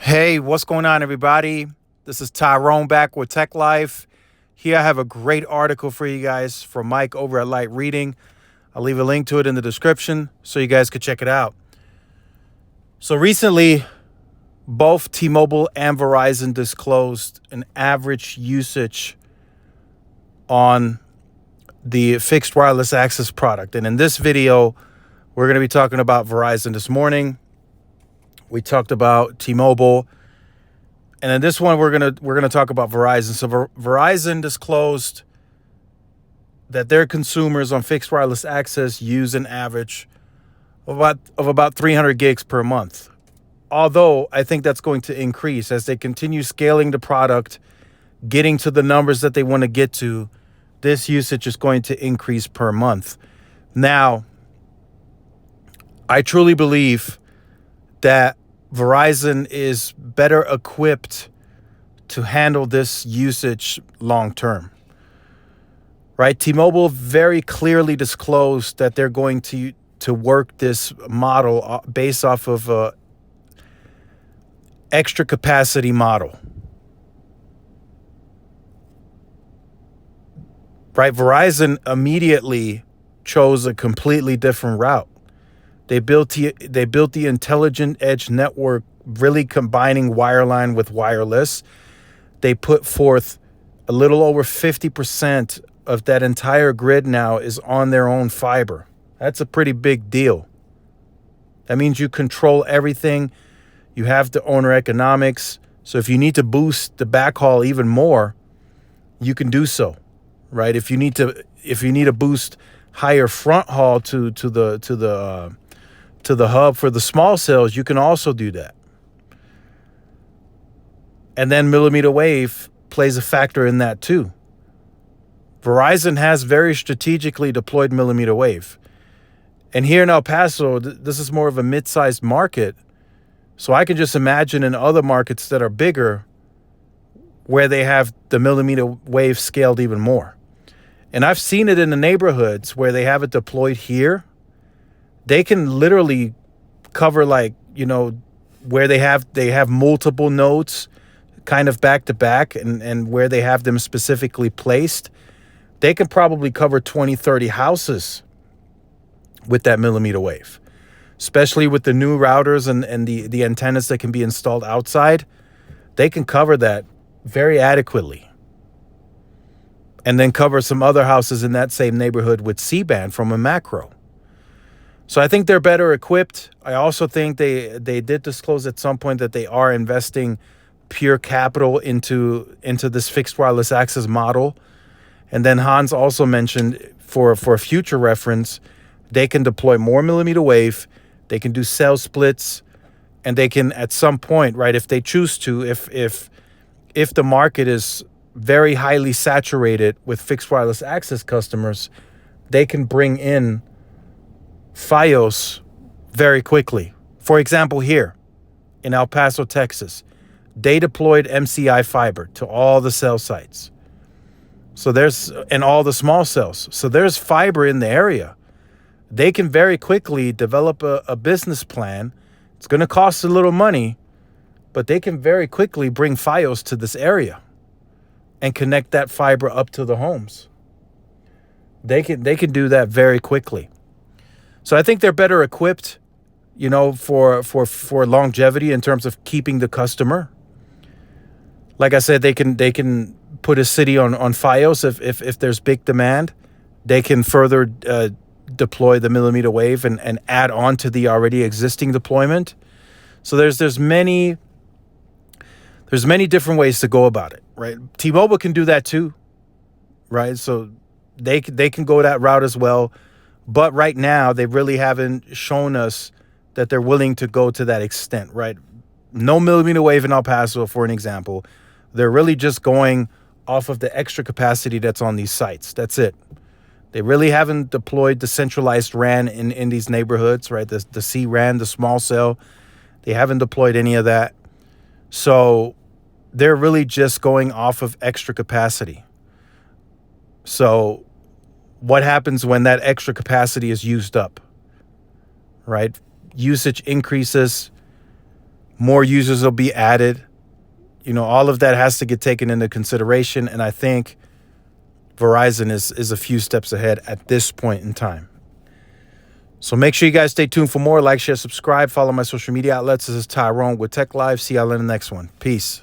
Hey, what's going on, everybody? This is Tyrone back with Tech Life. Here I have a great article for you guys from Mike over at Light Reading. I'll leave a link to it in the description so you guys could check it out. So recently, both T-Mobile and Verizon disclosed an average usage on the fixed wireless access product. And in this video, we're going to be talking about Verizon this morning. We talked about T-Mobile. And in this one, we're gonna talk about Verizon. So Verizon disclosed that their consumers on fixed wireless access use an average of about 300 gigs per month. Although I think that's going to increase as they continue scaling the product, getting to the numbers that they want to get to. This usage is going to increase per month. Now, I truly believe that Verizon is better equipped to handle this usage long term. Right? T-Mobile very clearly disclosed that they're going to work this model based off of a extra capacity model. Right? Verizon immediately chose a completely different route. They built the intelligent edge network, really combining wireline with wireless. They put forth a little over 50% of that entire grid now is on their own fiber. That's a pretty big deal. That means you control everything. You have the owner economics. So if you need to boost the backhaul even more, you can do so, right? If you need to boost higher front haul to the hub for the small cells, you can also do that. And then millimeter wave plays a factor in that too. Verizon has very strategically deployed millimeter wave. And here in El Paso, this is more of a mid-sized market. So I can just imagine in other markets that are bigger where they have the millimeter wave scaled even more. And I've seen it in the neighborhoods where they have it deployed here. They can literally cover where they have multiple nodes kind of back to back and where they have them specifically placed. They can probably cover 20, 30 houses with that millimeter wave, especially with the new routers and the antennas that can be installed outside. They can cover that very adequately. And then cover some other houses in that same neighborhood with C-band from a macro. So I think they're better equipped. I also think they did disclose at some point that they are investing pure capital into this fixed wireless access model. And then Hans also mentioned for future reference, they can deploy more millimeter wave, they can do cell splits, and they can at some point, right, if they choose to, if the market is very highly saturated with fixed wireless access customers, they can bring in Fios very quickly. For example, here in El Paso, Texas, they deployed MCI fiber to all the cell sites. And all the small cells. So there's fiber in the area. They can very quickly develop a business plan. It's going to cost a little money, but they can very quickly bring Fios to this area and connect that fiber up to the homes. They can do that very quickly. So I think they're better equipped, for longevity in terms of keeping the customer. Like I said, they can put a city on Fios if there's big demand. They can further deploy the millimeter wave and add on to the already existing deployment. So there's many different ways to go about it, right? T-Mobile can do that too, right? So they can go that route as well. But right now, they really haven't shown us that they're willing to go to that extent, right? No millimeter wave in El Paso, for an example. They're really just going off of the extra capacity that's on these sites. That's it. They really haven't deployed the centralized RAN in these neighborhoods, right? The C-RAN, the small cell. They haven't deployed any of that. So they're really just going off of extra capacity. So what happens when that extra capacity is used up, right? Usage increases, More users will be added. All of that has to get taken into consideration. And I think Verizon is a few steps ahead at this point in time. So make sure you guys stay tuned for more. Like, share, subscribe, follow my social media outlets. This is Tyrone with Tech Live. See y'all in the next one. Peace.